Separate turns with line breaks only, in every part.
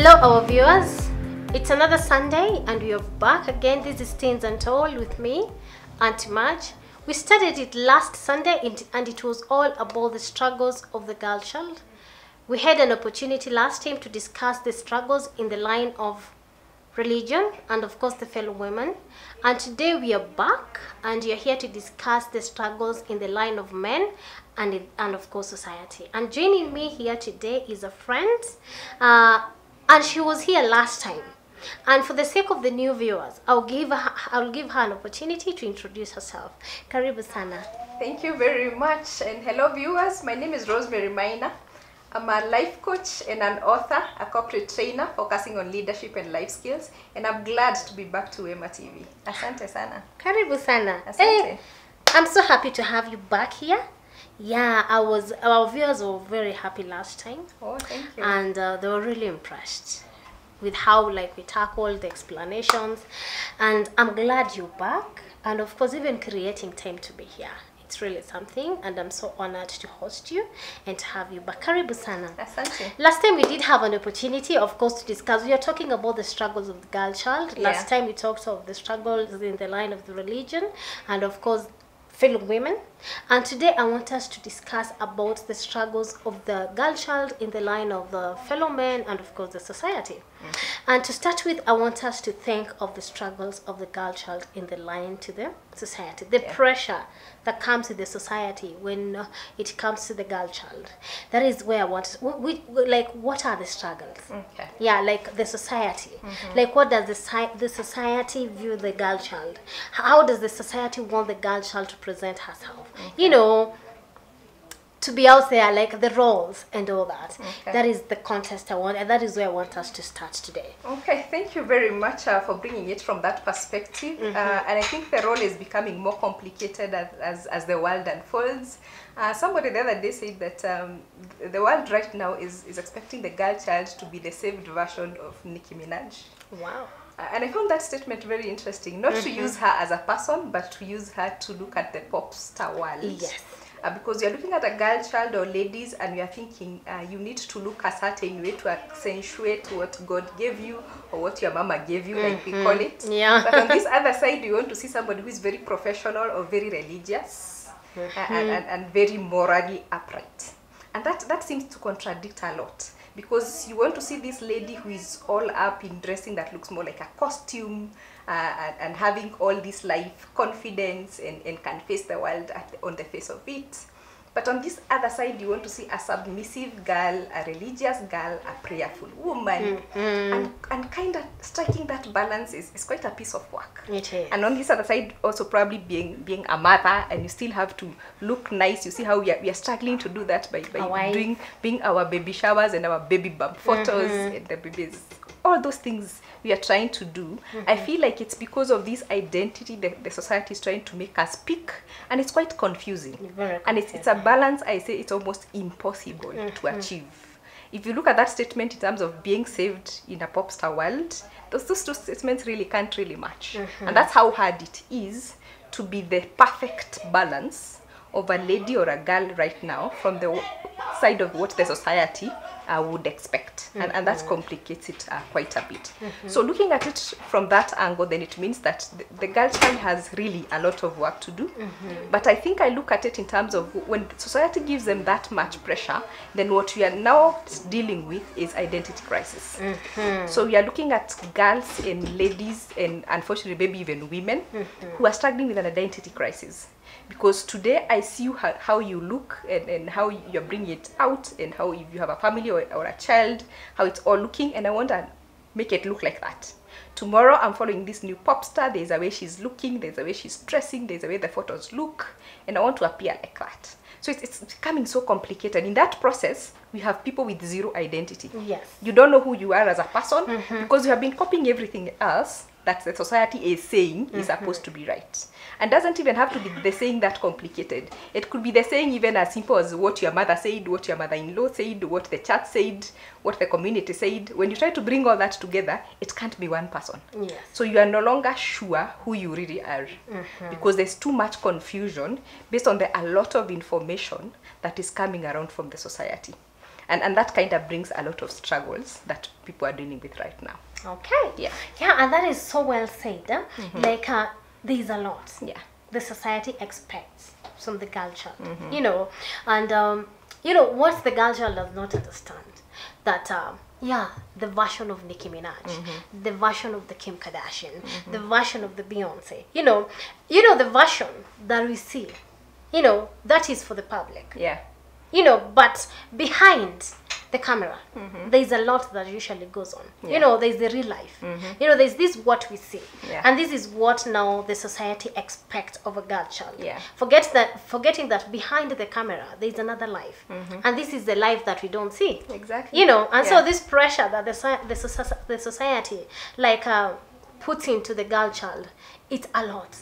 Hello our viewers, it's another Sunday and we are back again. This is Teens Untold with me, Auntie Marge. We started it last Sunday and it was all about the struggles of the girl child. We had an opportunity last time to discuss the struggles in the line of religion and of course the fellow women, and today we are back and we are here to discuss the struggles in the line of men and of course society. And joining me here today is a friend, and she was here last time, and for the sake of the new viewers, I'll give her an opportunity to introduce herself. Karibu sana.
Thank you very much, and hello viewers. My name is Rosemary Maina. I'm a life coach and an author, a corporate trainer focusing on leadership and life skills, and I'm glad to be back to Wema TV. Asante sana.
Karibu sana.
Asante.
Hey, I'm so happy to have you back here. Yeah, our viewers were very happy last time.
Oh, thank you.
And they were really impressed with how we tackled the explanations, and I'm glad you're back, and of course even creating time to be here. It's really something, and I'm so honored to host you and to have you back. Karibu sana.
Asante.
Last time we did have an opportunity, of course, to discuss. We are talking about the struggles of the girl child.
Yeah.
Last time we talked of the struggles in the line of the religion and of course fellow women. And today I want us to discuss about the struggles of the girl child in the line of the fellow men and of course the society. And to start with, I want us to think of the struggles of the girl child in the line to the society, the pressure that comes with the society when it comes to the girl child. That is where I want what are the struggles?
Okay.
Yeah, like the society. Like what does the society view the girl child? How does the society want the girl child to present herself? You know, to be out there, like the roles and all that. That is the contest I want, and that is where I want us to start today.
Okay, thank you very much for bringing it from that perspective. And I think the role is becoming more complicated as the world unfolds. Somebody the other day said that the world right now is expecting the girl child to be the saved version of Nicki Minaj.
Wow.
And I found that statement very interesting. Not to use her as a person, but to use her to look at the pop star world.
Yes.
Because you're looking at a girl child or ladies and you're thinking you need to look a certain way to accentuate what God gave you or what your mama gave you, like we call it.
Yeah.
But on this other side, you want to see somebody who is very professional or very religious and very morally upright. And that seems to contradict a lot, because you want to see this lady who is all up in dressing that looks more like a costume and having all this life confidence and can face the world on the face of it. But on this other side, you want to see a submissive girl, a religious girl, a prayerful woman. And kind of striking that balance is quite a piece of work.
It is.
And on this other side, also probably being a mother, and you still have to look nice. You see how we are struggling to do that by being our baby showers and our baby bump photos and the babies. All those things we are trying to do. I feel like it's because of this identity that the society is trying to make us pick, and it's quite confusing. And it's a balance, I say it's almost impossible to achieve. If you look at that statement in terms of being saved in a pop star world, those two statements really can't really match. And that's how hard it is to be the perfect balance of a lady or a girl right now from the side of what the society would expect. And that complicates it quite a bit. So looking at it from that angle, then it means that the girl child has really a lot of work to do. But I think I look at it in terms of when society gives them that much pressure, then what we are now dealing with is identity crisis. So we are looking at girls and ladies, and unfortunately maybe even women, who are struggling with an identity crisis. Because today I see how you look and how you're bringing it out, and how if you have a family or a child, how it's all looking, and I want to make it look like that. Tomorrow I'm following this new pop star, there's a way she's looking, there's a way she's dressing, there's a way the photos look, and I want to appear like that. So it's becoming so complicated. In that process, we have people with zero identity.
Yes.
You don't know who you are as a person because you have been copying everything else that the society is saying is supposed to be right. And doesn't even have to be the saying that complicated. It could be the saying even as simple as what your mother said, what your mother-in-law said, what the church said, what the community said. When you try to bring all that together, it can't be one person.
Yes.
So you are no longer sure who you really are, because there's too much confusion based on a lot of information that is coming around from the society. And that kind of brings a lot of struggles that people are dealing with right now.
Okay.
Yeah.
Yeah, and that is so well said. Like, there's a lot.
Yeah.
The society expects from the girl child, you know, and what the girl child does not understand, that the version of Nicki Minaj, the version of the Kim Kardashian, the version of the Beyonce, you know the version that we see, that is for the public.
Yeah.
But behind the camera, there's a lot that usually goes on.
Yeah.
There's the real life. There's this what we see, and this is what now the society expects of a girl child.
Yeah.
Forgetting that behind the camera there's another life, and this is the life that we don't see.
Exactly.
And so this pressure that the society like puts into the girl child, it's a lot.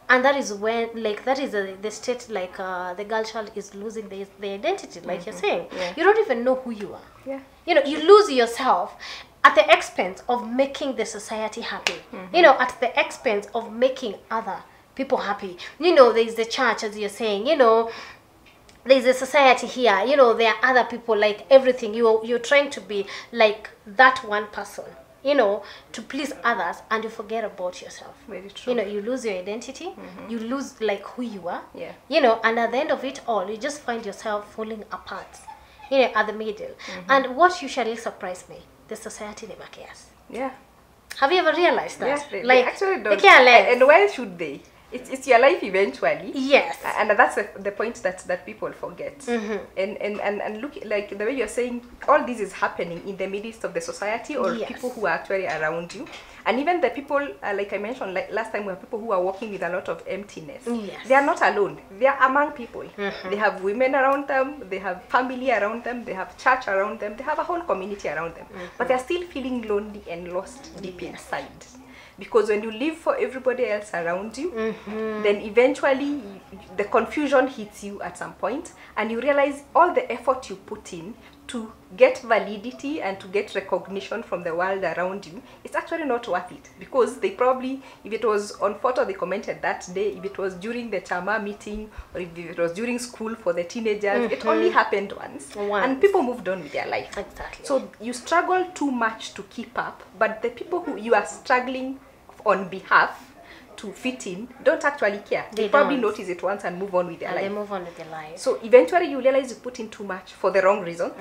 And that is when, like, that is the state, like, the girl child is losing the identity, like you're saying.
Yeah.
You don't even know who you are.
Yeah.
You lose yourself at the expense of making the society happy. At the expense of making other people happy. There's the church, as you're saying, there's a society here, there are other people, like everything. You're trying to be like that one person, to please others, and you forget about yourself.
Very true.
You lose your identity, you lose like who you are.
Yeah.
And at the end of it all, you just find yourself falling apart, at the middle. And what usually surprised me, the society never cares.
Yeah.
Have you ever realized that?
Yeah,
they
actually don't.
They care less.
And why should they? It's your life eventually.
Yes.
And that's the point that people forget. And look, like the way you're saying, all this is happening in the midst of the society, or people who are actually around you. And even the people, like I mentioned last time, were people who are walking with a lot of emptiness.
Yes.
They are not alone. They are among people. They have women around them, they have family around them, they have church around them, they have a whole community around them. But they're still feeling lonely and lost deep inside. Because when you live for everybody else around you, then eventually the confusion hits you at some point, and you realize all the effort you put in to get validity and to get recognition from the world around you, it's actually not worth it. Because they probably, if it was on photo they commented that day, if it was during the chama meeting, or if it was during school for the teenagers, it only happened once. And people moved on with their life.
Exactly.
So you struggle too much to keep up, but the people who you are struggling on behalf to fit in don't actually care. They probably notice it once and move on with their life.
They move on with their life.
So eventually you realize you put in too much for the wrong reasons,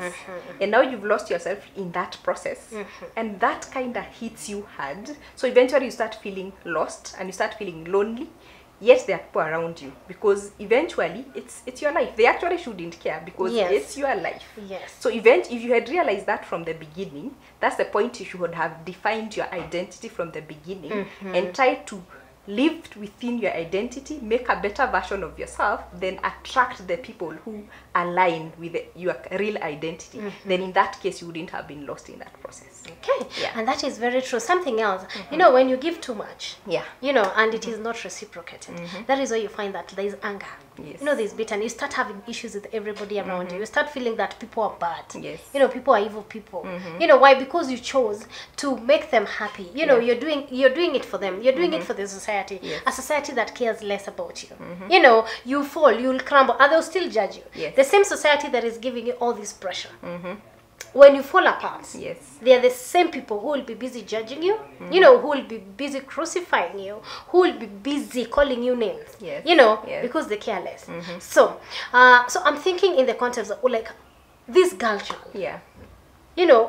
and now you've lost yourself in that process, and that kind of hits you hard. So eventually you start feeling lost and you start feeling lonely. Yet there are people around you, because eventually it's your life. They actually shouldn't care, because it's your life.
Yes.
So if you had realized that from the beginning, that's the point. You should have defined your identity from the beginning and try to live within your identity, make a better version of yourself, then attract the people who align with your real identity. Then in that case you wouldn't have been lost in that process.
Okay. And that is very true. Something else, when you give too much, and it is not reciprocated, that is where you find that there is anger.
Yes.
There's bitterness. You start having issues with everybody around you. You start feeling that people are bad.
Yes.
People are evil people. Why? Because you chose to make them happy. You're doing it for them. You're doing it for the society.
Yes.
A society that cares less about you. You fall, you'll crumble, and they'll still judge you.
Yes.
The same society that is giving you all this pressure. When you fall apart, they are the same people who will be busy judging you, who will be busy crucifying you, who will be busy calling you names, because they care less. So I'm thinking in the context of like this girl child,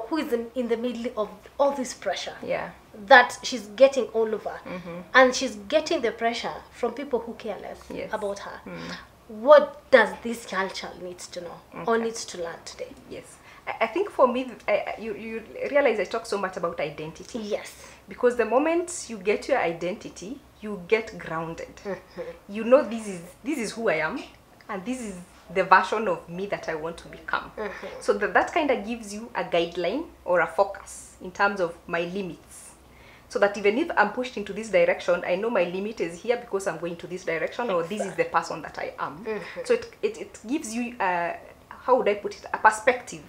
who is in the middle of all this pressure, that she's getting all over, and she's getting the pressure from people who care less about her. What does this girl child needs to know or needs to learn today?
Yes. I think for me, you realize I talk so much about identity.
Yes.
Because the moment you get your identity, you get grounded. This is who I am, and this is the version of me that I want to become. So that kind of gives you a guideline or a focus in terms of my limits. So that even if I'm pushed into this direction, I know my limit is here because I'm going to this direction, or this is the person that I am. So it gives you, how would I put it, a perspective.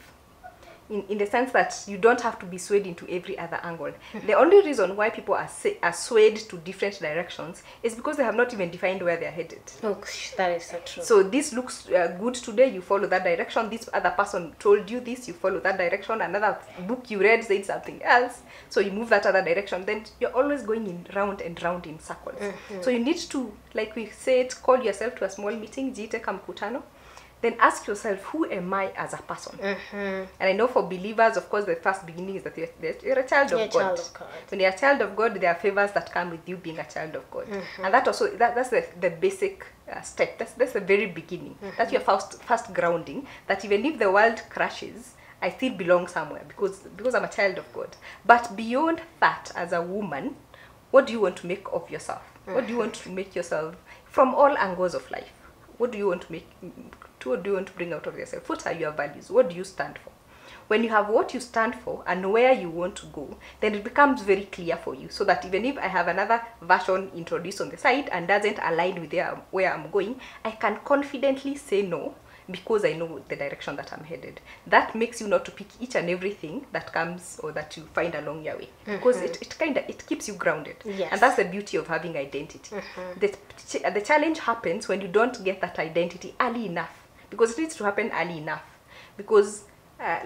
in the sense that you don't have to be swayed into every other angle. The only reason why people are swayed to different directions is because they have not even defined where they are headed.
Oh, that is so true.
So this looks good today, you follow that direction. This other person told you this, you follow that direction. Another book you read said something else, so you move that other direction. Then you're always going in round and round in circles. So you need to, like we said, call yourself to a small meeting, jiite mkutano. Then ask yourself, who am I as a person? And I know for believers, of course, the first beginning is that you're a child of God. When you're a child of God, there are favors that come with you being a child of God. And that also, that's the basic step. That's the very beginning. That's your first grounding, that even if the world crashes, I still belong somewhere because I'm a child of God. But beyond that, as a woman, what do you want to make of yourself? What do you want to make yourself from all angles of life? What do you want to make? What do you want to bring out of yourself? What are your values? What do you stand for? When you have what you stand for and where you want to go, then it becomes very clear for you, so that even if I have another version introduced on the side and doesn't align with where I'm going, I can confidently say no, because I know the direction that I'm headed. That makes you not to pick each and everything that comes or that you find along your way, because it keeps you grounded.
Yes.
And that's the beauty of having identity. The challenge happens when you don't get that identity early enough, because it needs to happen early enough, because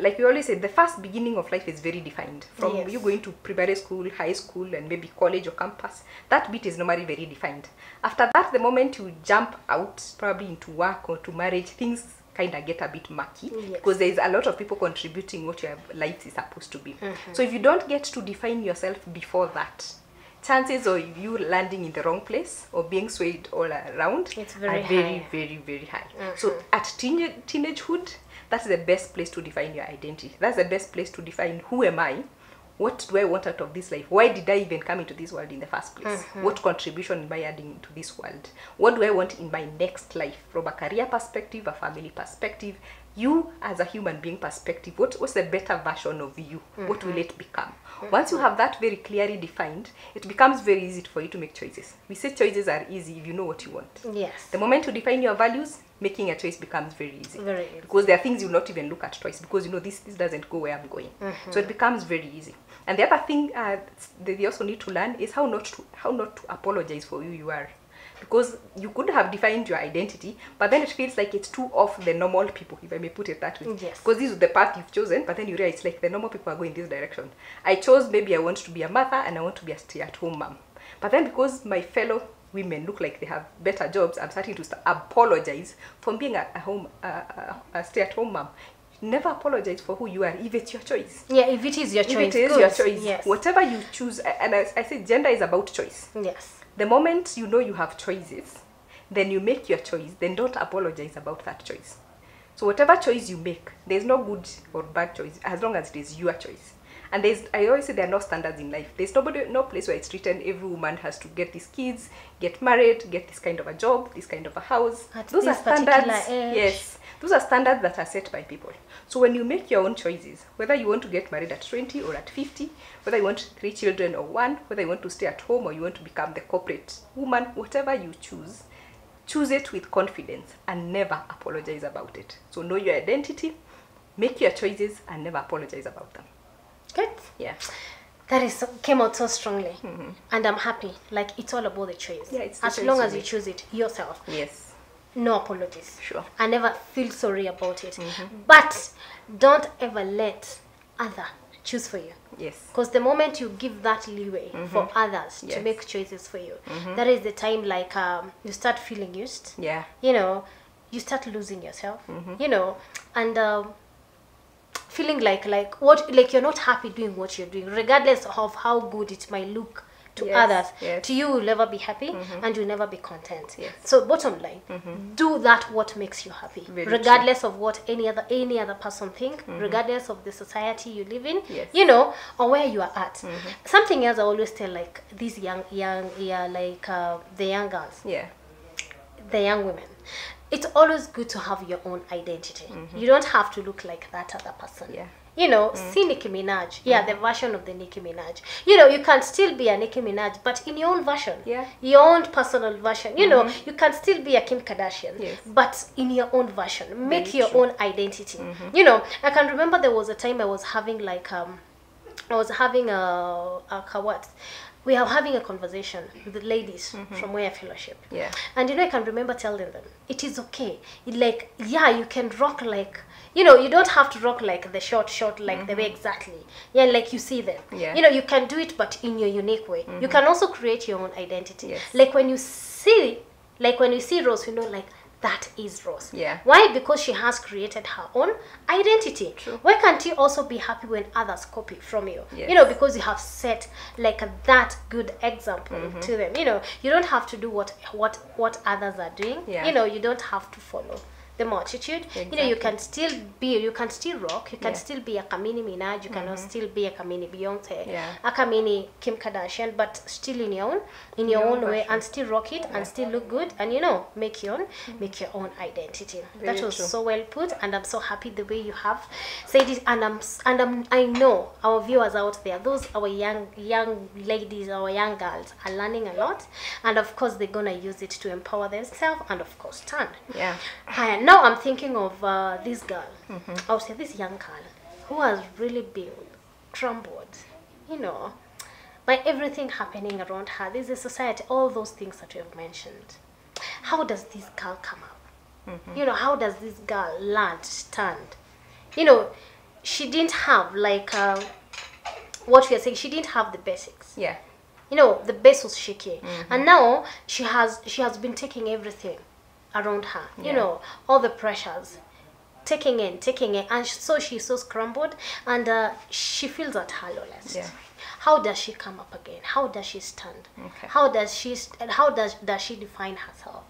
like we always say, the first beginning of life is very defined. From you going to primary school, high school, and maybe college or campus, that bit is normally very defined. After that, the moment you jump out, probably into work or to marriage, things kind of get a bit murky, because there is a lot of people contributing what your life is supposed to be. So if you don't get to define yourself before that, chances of you landing in the wrong place or being swayed all around are very, very, very high. So at teenagehood, that's the best place to define your identity. That's the best place to define, who am I? What do I want out of this life? Why did I even come into this world in the first place? What contribution am I adding to this world? What do I want in my next life, from a career perspective, a family perspective, you as a human being perspective? What's the better version of you? What will it become? Once you have that very clearly defined, it becomes very easy for you to make choices. We say choices are easy if you know what you want.
Yes.
The moment you define your values, making a choice becomes very easy.
Very easy.
Because there are things you'll not even look at twice, because you know this doesn't go where I'm going. So it becomes very easy. And the other thing they also need to learn is how not to apologize for who you are. Because you could have defined your identity, but then it feels like it's too off the normal people, if I may put it that way.
Yes.
Because this is the path you've chosen, but then you realize like the normal people are going this direction. I chose, maybe I want to be a mother and I want to be a stay-at-home mom. But then because my fellow women look like they have better jobs, I'm starting to apologize for being a stay-at-home mom. Never apologize for who you are if it's your choice.
Yeah, if it is your choice.
If it is your choice, yes. Whatever you choose, and I say gender is about choice.
Yes.
The moment you know you have choices, then you make your choice, then don't apologize about that choice. So whatever choice you make, there's no good or bad choice, as long as it is your choice. And I always say there are no standards in life. There's no place where it's written every woman has to get these kids, get married, get this kind of a job, this kind of a house.
Those are standards.
Yes, those are standards that are set by people. So when you make your own choices, whether you want to get married at 20 or at 50, whether you want 3 children or 1, whether you want to stay at home or you want to become the corporate woman, whatever you choose it with confidence and never apologize about it. So know your identity, make your choices, and never apologize about them.
Good.
Yeah.
That came out so strongly. And I'm happy. Like, it's all about the choice.
Yeah, it's the
as
choice
long
you
as you
make.
choose it yourself.
Yes.
No apologies.
Sure.
I never feel sorry about it. But don't ever let other choose for you.
Yes.
Because the moment you give that leeway for others to make choices for you, that is the time like you start feeling used.
Yeah.
You know, you start losing yourself. You know, and feeling like you're not happy doing what you're doing, regardless of how good it might look to others.
Yes.
To you, you'll never be happy and you'll never be content.
Yes.
So bottom line, do that what makes you happy, regardless of what any other person think, regardless of the society you live in, you know, or where you are at. Something else I always tell like these young the young girls, the young women, it's always good to have your own identity. You don't have to look like that other person.
Yeah.
You know, see Nicki Minaj. Yeah, the version of the Nicki Minaj. You know, you can still be a Nicki Minaj, but in your own version.
Yeah.
Your own personal version. You know, you can still be a Kim Kardashian,
Yes.
but in your own version. Make
Very
your
true.
own identity. You know, I can remember there was a time I was having like we are having a conversation with the ladies from Wema Fellowship.
Yeah.
And you know, I can remember telling them, it is okay. It like, yeah, you can rock like, you know, you don't have to rock like the short like the way exactly. Yeah, like you see them.
Yeah.
You know, you can do it, but in your unique way. You can also create your own identity.
Yes.
Like when you see Rose, you know, like, that is Rose.
Yeah.
Why? Because she has created her own identity.
True.
Why can't you also be happy when others copy from you?
Yes.
You know, because you have set like that good example to them. You know, you don't have to do what others are doing.
Yeah.
You know, you don't have to follow the multitude. You know, you can still rock, you can still be a Kamini Minaj, you can still be a Kamini Beyonce, a Kamini Kim Kardashian, but still in your own way, and still rock it and still look good, and you know, make your own identity.
Very
that was
true.
so well put, and I'm so happy the way you have said it, and I know our viewers out there, those our young ladies, our young girls are learning a lot, and of course they're gonna use it to empower themselves and of course stand.
Yeah.
And now I'm thinking of this girl, I would say this young girl, who has really been crumbled, you know, by everything happening around her. This is society, all those things that you have mentioned. How does this girl come up? You know, how does this girl learn to stand? You know, she didn't have like what we are saying, she didn't have the basics.
Yeah.
You know, the base was shaky, and now she has been taking everything around her. You know, all the pressures, taking in, and so she's so scrambled, and she feels at her lowest.
Yeah.
How does she come up again? How does she stand?
Okay.
How does she define herself?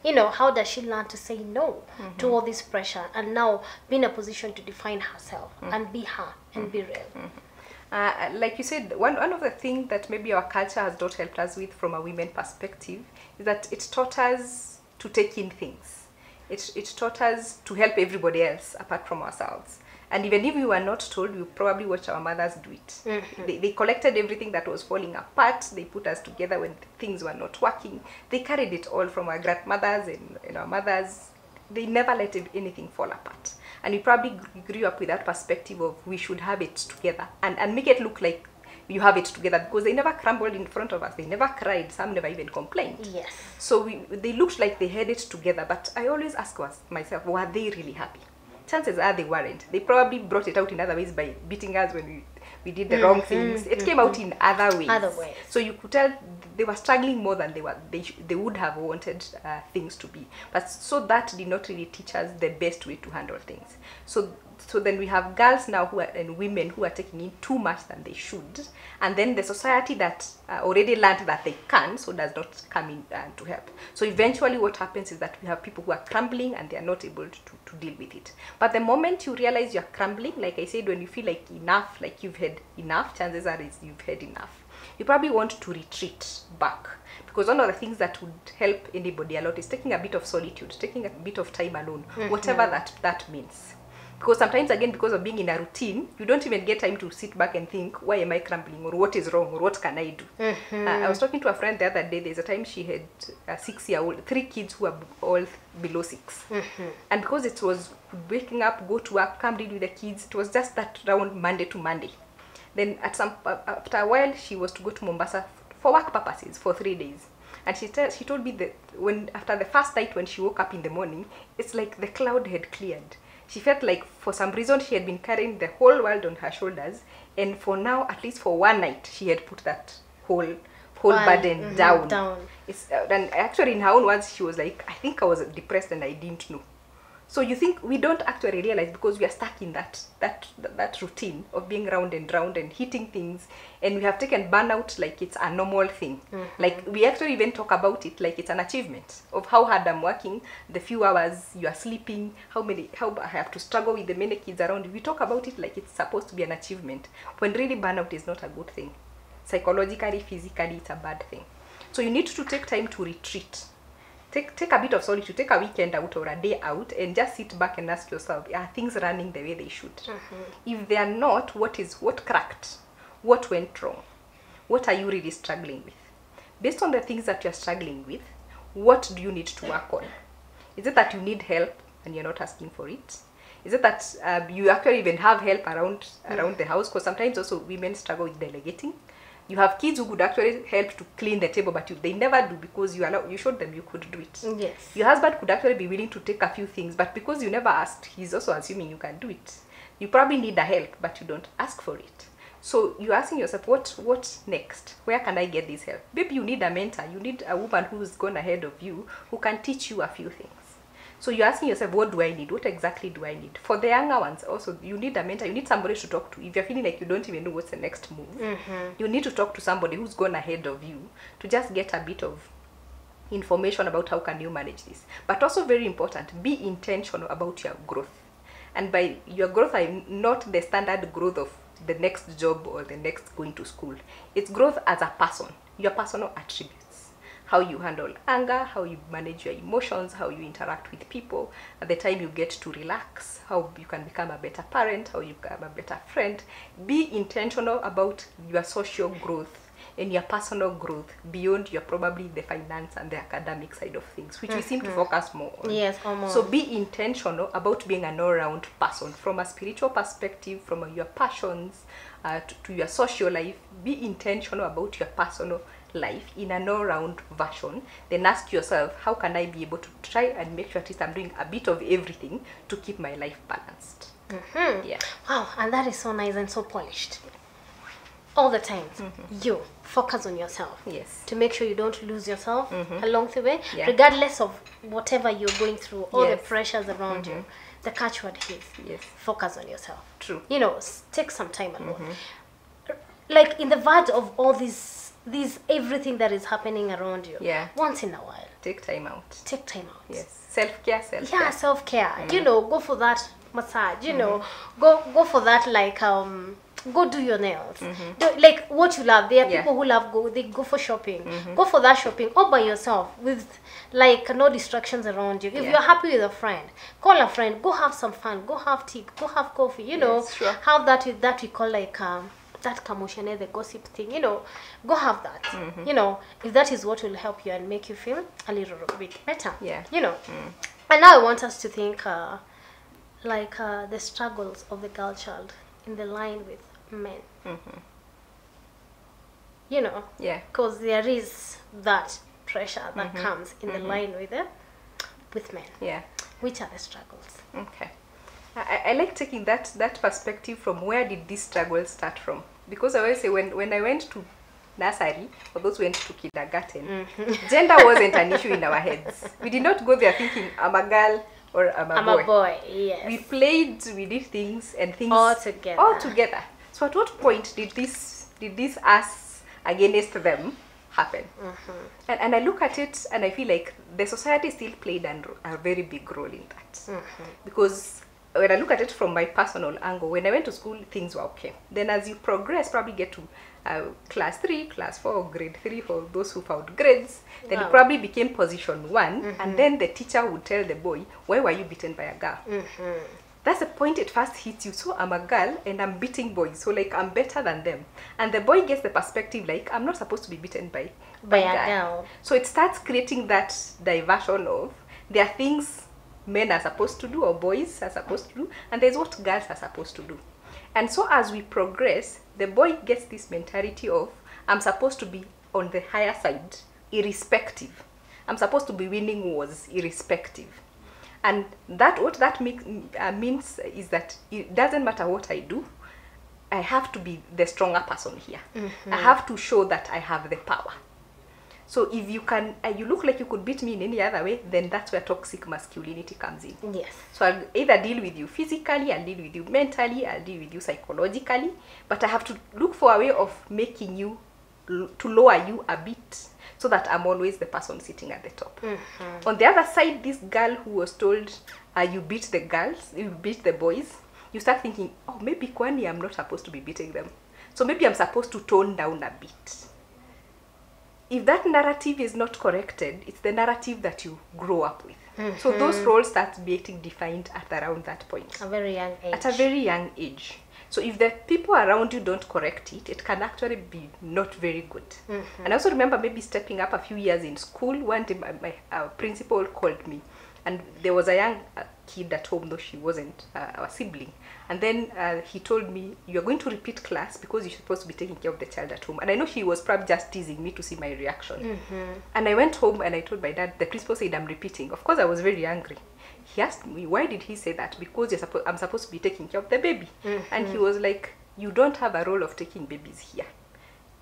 You know, how does she learn to say no to all this pressure, and now be in a position to define herself and be her and be real?
Like you said, one of the things that maybe our culture has not helped us with from a women perspective is that it taught us to take in things. It taught us to help everybody else apart from ourselves. And even if we were not told, we probably watched our mothers do it. They collected everything that was falling apart. They put us together when things were not working. They carried it all from our grandmothers and our mothers. They never let anything fall apart. And we probably grew up with that perspective of we should have it together and make it look like you have it together, because they never crumbled in front of us. They never cried. Some never even complained.
Yes.
So they looked like they had it together. But I always ask myself, were they really happy? Chances are they weren't. They probably brought it out in other ways by beating us when we did the wrong things. It came out in other ways. So you could tell they were struggling more than they would have wanted things to be. But so that did not really teach us the best way to handle things. So then we have girls now and women who are taking in too much than they should, and then the society that already learned that they can, so does not come in to help. So eventually what happens is that we have people who are crumbling and they are not able to deal with it. But the moment you realize you're crumbling, like I said, when you feel like enough, like you've had enough, chances are you've had enough. You probably want to retreat back, because one of the things that would help anybody a lot is taking a bit of solitude, taking a bit of time alone, whatever that means. Because sometimes, again, because of being in a routine, you don't even get time to sit back and think, why am I crumbling, or what is wrong, or what can I do? I was talking to a friend the other day. There's a time she had a 6-year-old, 3 kids who are all below 6. And because it was waking up, go to work, come read with the kids, it was just that round Monday to Monday. Then after a while, she was to go to Mombasa for work purposes for 3 days. And she told me that after the first night when she woke up in the morning, it's like the cloud had cleared. She felt like for some reason she had been carrying the whole world on her shoulders, and for now, at least for one night, she had put that whole burden down. And actually, in her own words, she was like, I think I was depressed and I didn't know. So you think we don't actually realize, because we are stuck in that routine of being round and round and hitting things, and we have taken burnout like it's a normal thing. Like we actually even talk about it like it's an achievement of how hard I'm working, the few hours you are sleeping, how I have to struggle with the many kids around. We talk about it like it's supposed to be an achievement, when really burnout is not a good thing. Psychologically, physically, it's a bad thing. So you need to take time to retreat. take a bit of solitude, take a weekend out or a day out, and just sit back and ask yourself, are things running the way they should? If they are not, what cracked? What went wrong? What are you really struggling with? Based on the things that you're struggling with, what do you need to work on? Is it that you need help and you're not asking for it? Is it that you actually even have help around the house? Because sometimes also women struggle with delegating. You have kids who could actually help to clean the table, but they never do because you showed them you could do it.
Yes.
Your husband could actually be willing to take a few things, but because you never asked, he's also assuming you can do it. You probably need a help, but you don't ask for it. So you're asking yourself, what's next? Where can I get this help? Maybe you need a mentor. You need a woman who's gone ahead of you who can teach you a few things. So you're asking yourself, what do I need? What exactly do I need? For the younger ones, also, you need a mentor. You need somebody to talk to. If you're feeling like you don't even know what's the next move, you need to talk to somebody who's gone ahead of you to just get a bit of information about how can you manage this. But also very important, be intentional about your growth. And by your growth, I'm not the standard growth of the next job or the next going to school. It's growth as a person, your personal attributes. How you handle anger, how you manage your emotions, how you interact with people, at the time you get to relax, how you can become a better parent, how you become a better friend. Be intentional about your social growth and your personal growth beyond your probably the finance and the academic side of things, which we seem to focus more on.
Yes, almost.
So be intentional about being an all-round person from a spiritual perspective, from your passions to your social life. Be intentional about your personal life in an all-round version. Then ask yourself, how can I be able to try and make sure at least I'm doing a bit of everything to keep my life balanced? Yeah.
Wow, and that is so nice and so polished. All the time, you focus on yourself.
Yes.
To make sure you don't lose yourself along the way,
Yeah.
regardless of whatever you're going through, all the
Yes.
pressures around you. The catchword is
Yes.
focus on yourself.
True.
You know, take some time alone. Like in the verge of all this everything that is happening around you.
Yeah.
Once in a while,
Take time out.
take time out.
Yes. Self-care.
Yeah, self-care. You know, go for that massage. You know, go for that, like go do your nails. Like what you love. There are people who love they go for shopping. Go for that shopping all by yourself with like no distractions around you. If you're happy with a friend, call a friend, go have some fun, go have tea, go have coffee, you know.
Yes, sure.
Have that we call like that kamoshene, the gossip thing, you know. Go have that. You know, if that is what will help you and make you feel a little bit better.
Yeah.
You know. And now I want us to think like the struggles of the girl child in the line with men. You know,
Yeah.
because there is that pressure that comes in the line with men.
Yeah.
Which are the struggles?
Okay. I like taking that perspective from where did this struggle start from? Because I always say when I went to nursery, or those who went to kindergarten, gender wasn't an issue in our heads. We did not go there thinking I'm a girl or I'm a boy.
A boy, yes.
We played, we did things and things
All together.
All together. So at what point did this us against them happen? And I look at it and I feel like the society still played a very big role in that. Because when I look at it from my personal angle, when I went to school, things were okay. Then as you progress, probably get to class 3, class 4, grade 3 for those who found grades, then it probably became position 1, and then the teacher would tell the boy, why were you beaten by a girl? That's the point it first hits you. So I'm a girl and I'm beating boys, so like I'm better than them. And the boy gets the perspective like I'm not supposed to be beaten by a girl. So it starts creating that diversion of there are things men are supposed to do or boys are supposed to do, and there's what girls are supposed to do. And so as we progress, the boy gets this mentality of I'm supposed to be on the higher side irrespective. I'm supposed to be winning wars irrespective. And what that means is that it doesn't matter what I do, I have to be the stronger person here. I have to show that I have the power. So if you look like you could beat me in any other way, then that's where toxic masculinity comes in.
Yes.
So I'll either deal with you physically, I'll deal with you mentally, I'll deal with you psychologically, but I have to look for a way of making you, to lower you a bit, so that I'm always the person sitting at the top. On the other side, this girl who was told, you beat the girls, you beat the boys, you start thinking, oh, maybe Kwani, I'm not supposed to be beating them. So maybe I'm supposed to tone down a bit. if that narrative is not corrected, it's the narrative that you grow up with. So those roles start getting defined at around that point.
A very young age.
At a very young age. So if the people around you don't correct it, it can actually be not very good. And I also remember maybe stepping up a few years in school. One day my principal called me, and there was a young kid at home, though she wasn't our sibling. And then he told me, you're going to repeat class because you're supposed to be taking care of the child at home. And I know she was probably just teasing me to see my reaction. And I went home and I told my dad, the principal said I'm repeating. Of course, I was very angry. He asked me, why did he say that? Because I'm supposed to be taking care of the baby. And he was like, you don't have a role of taking babies here.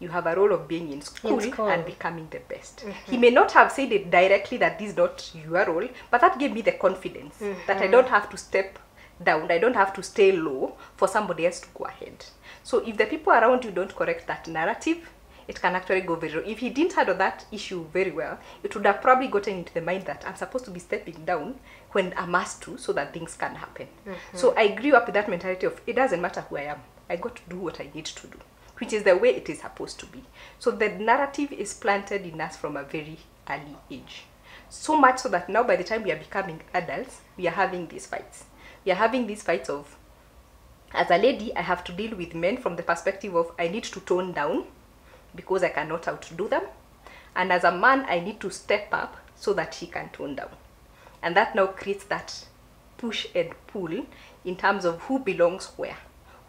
You have a role of being in school and becoming the best. He may not have said it directly that this is not your role, but that gave me the confidence that I don't have to step down, I don't have to stay low for somebody else to go ahead. So if the people around you don't correct that narrative, it can actually go very wrong. If he didn't handle that issue very well, it would have probably gotten into the mind that I'm supposed to be stepping down when I'm asked to, so that things can happen. So I grew up with that mentality of, it doesn't matter who I am, I got to do what I need to do, which is the way it is supposed to be. So the narrative is planted in us from a very early age. So much so that now by the time we are becoming adults, we are having these fights. We are having these fights of, as a lady, I have to deal with men from the perspective of, I need to tone down because I cannot outdo them. And as a man, I need to step up so that he can tone down. And that now creates that push and pull in terms of who belongs where.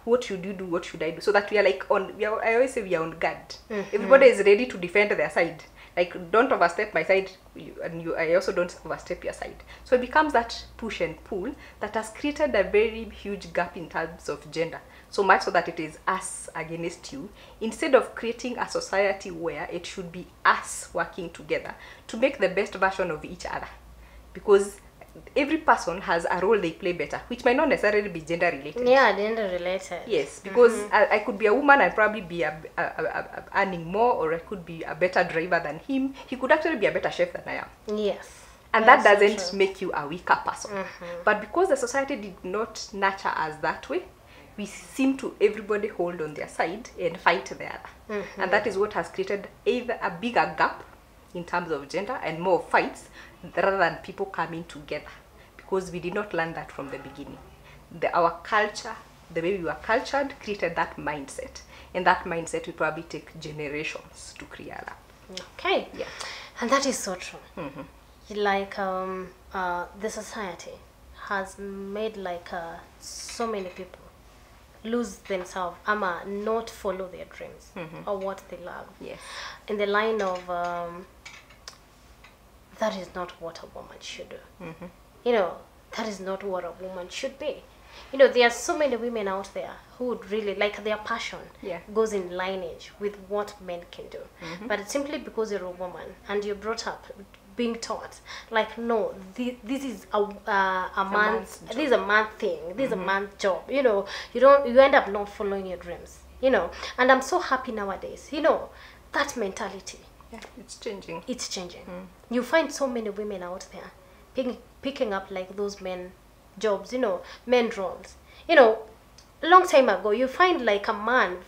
What should you do? What should I do? So that we are like I always say we are on guard. Everybody is ready to defend their side. Like, don't overstep my side, I also don't overstep your side. So it becomes that push and pull that has created a very huge gap in terms of gender. So much so that it is us against you, instead of creating a society where it should be us working together to make the best version of each other. Because every person has a role they play better, which might not necessarily be gender related.
Yeah, gender related.
Yes, because I could be a woman and probably be earning more, or I could be a better driver than him. He could actually be a better chef than I am.
Yes.
And that doesn't make you a weaker person. But because the society did not nurture us that way, we seem to everybody hold on their side and fight the other. And that is what has created either a bigger gap in terms of gender and more fights rather than people coming together, because we did not learn that from the beginning. Our culture, the way we were cultured, created that mindset, and that mindset will probably take generations to clear up.
Okay.
Yeah.
And that is so true. Like the society has made like so many people lose themselves, not follow their dreams or what they love.
Yes.
In the line of that is not what a woman should do. You know, that is not what a woman should be. You know, there are so many women out there who would really, like, their passion goes in lineage with what men can do. But it's simply because you're a woman and you're brought up being taught, like, no, this is a man's this is a man thing, this is a man's job. You know, you end up not following your dreams. You know, and I'm so happy nowadays. You know, that mentality.
Yeah, it's changing.
It's changing. You find so many women out there picking up like those men jobs, you know, men roles. You know, a long time ago, you find like a man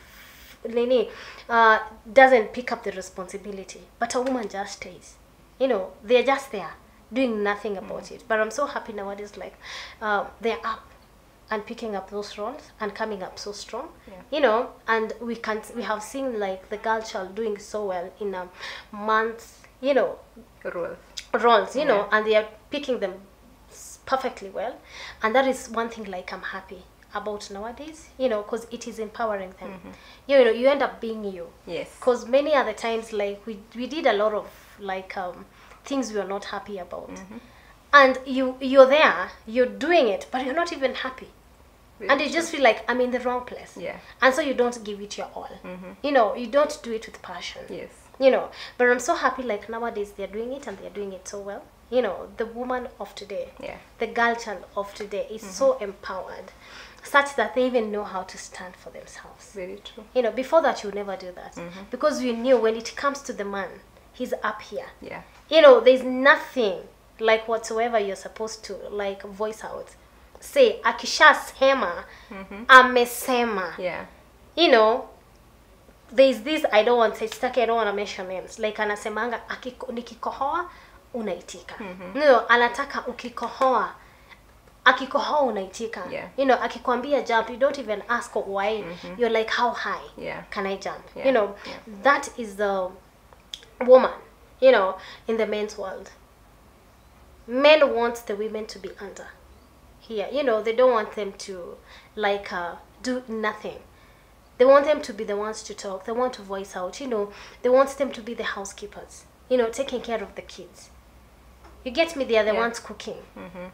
doesn't pick up the responsibility, but a woman just stays. You know, they're just there doing nothing about it. But I'm so happy nowadays, like they're up and picking up those roles and coming up so strong. You know, and we have seen like the girl child doing so well in a month's, you know, roles, you know, and they are picking them perfectly well. And that is one thing like I'm happy about nowadays, you know, because it is empowering them. You know, you end up being you. Yes. Because many other times, like we did a lot of like things we were not happy about, and you're there, you're doing it, but you're not even happy. And you just feel like I'm in the wrong place. Yeah. And so you don't give it your all. You know, you don't do it with passion. Yes. You know, but I'm so happy like nowadays they're doing it and they're doing it so well. You know, the woman of today, the girl child of today is so empowered, such that they even know how to stand for themselves. Very true. You know, before that you would never do that. Because we knew when it comes to the man, he's up here. Yeah. You know, there's nothing like whatsoever you're supposed to like voice out. Say, akisha sema, amesema. Yeah. You know, there's this, I don't want to mention names, like anasemanga nikikohoa unaitika. No, anataka ukikohoa akikohoa unaitika. You know, akikwambia jump, you don't even ask why. You're like, how high can I jump? You know, that is the woman, you know, in the men's world. Men want the women to be under here. You know, they don't want them to like do nothing. They want them to be the ones to talk. They want to voice out. You know, they want them to be the housekeepers, you know, taking care of the kids. You get me? They are the ones cooking.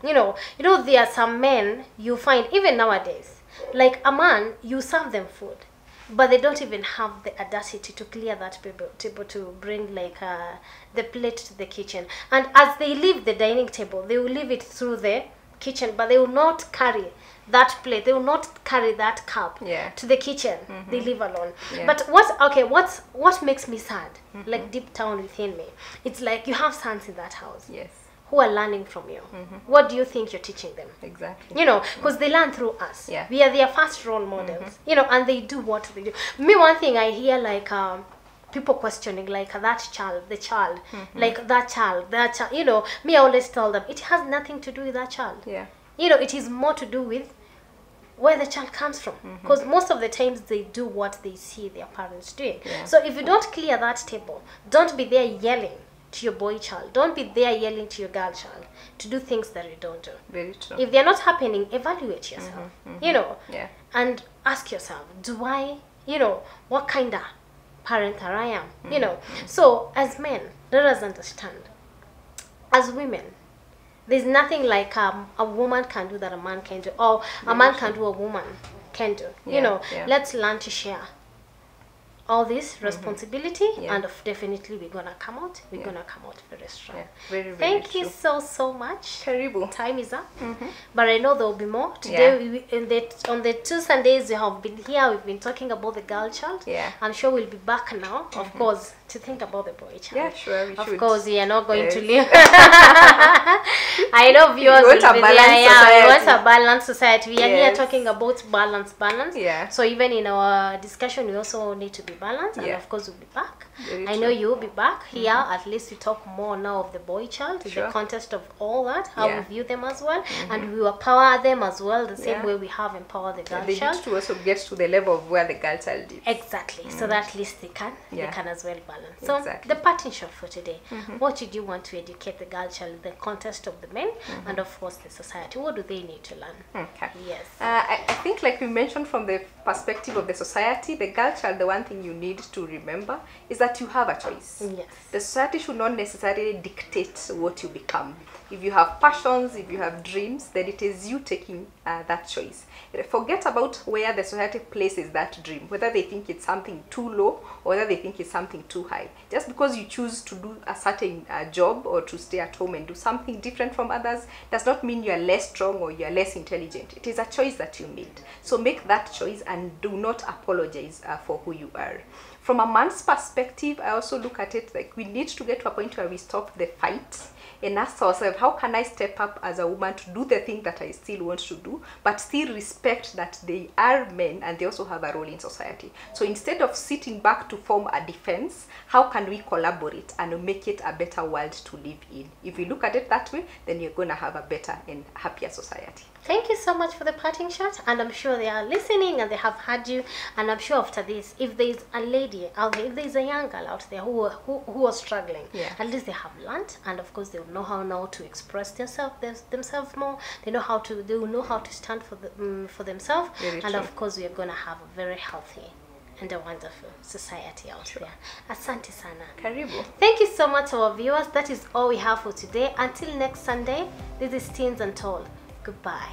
You know, there are some men you find even nowadays, like a man, you serve them food, but they don't even have the audacity to clear that table to bring like the plate to the kitchen. And as they leave the dining table, they will leave it through the kitchen, but they will not carry that plate. They will not carry that cup to the kitchen. They leave alone. But what makes me sad, like deep down within me, it's like you have sons in that house. Who are learning from you. What do you think you're teaching them? Exactly. You know, because they learn through us. We are their first role models. You know, and they do what they do. Me, one thing I hear, like people questioning, like that child, like that child. You know, me, I always tell them it has nothing to do with that child. You know, it is more to do with where the child comes from, because most of the times they do what they see their parents doing. So if you don't clear that table, don't be there yelling to your boy child. Don't be there yelling to your girl child to do things that you don't do. Very true. If they're not happening, evaluate yourself. You know, and ask yourself, do I, you know, what kind of parent I am? You know, so as men, let us understand, as women, there's nothing like a woman can do that a man can do, or a man can do a woman can do. You know, let's learn to share all this responsibility, and definitely we're gonna come out. We're gonna come out very strong. Very Thank you so much. Karibu. Time is up, but I know there will be more today. On the 2 Sundays we have been here, we've been talking about the girl child. I'm sure we'll be back now, of course, to think about the boy child. Sure, we should. Of course, we are not going to leave. I know viewers will be there. We want a balanced society. We are here talking about balance. So even in our discussion, we also need to be balanced, and of course we'll be back. I know you'll be back here. At least we talk more now of the boy child, the context of all that, how we view them as well, and we empower them as well, the same way we have empowered the girl child. They need to also get to the level of where the girl child is. Exactly. So that at least they can as well balance. So the parting shot for today, what did you want to educate the girl child in the context of the men, and of course the society? What do they need to learn? Yes. I think, like we mentioned, from the perspective of the society, the girl child, the one thing you need to remember is that you have a choice. The society should not necessarily dictate what you become. If you have passions, if you have dreams, then it is you taking that choice. Forget about where the society places that dream, whether they think it's something too low or whether they think it's something too high. Just because you choose to do a certain job or to stay at home and do something different from others does not mean you are less strong or you are less intelligent. It is a choice that you made. So make that choice and do not apologize for who you are. From a man's perspective, I also look at it like we need to get to a point where we stop the fight and ask ourselves, how can I step up as a woman to do the thing that I still want to do, but still respect that they are men and they also have a role in society. So instead of sitting back to form a defense, how can we collaborate and make it a better world to live in? If we look at it that way, then you're going to have a better and happier society. Thank you so much for the parting shot, and I'm sure they are listening and they have heard you, and I'm sure after this, if there's a lady out there, if there's a young girl out there who are struggling, at least they have learned, and of course they will know how now to express themselves more. They will know how to stand for themselves, and of course we are going to have a very healthy and a wonderful society out there. Asante sana. Karibu. Thank you so much, our viewers. That is all we have for today. Until next Sunday, this is Teens Untold. Goodbye.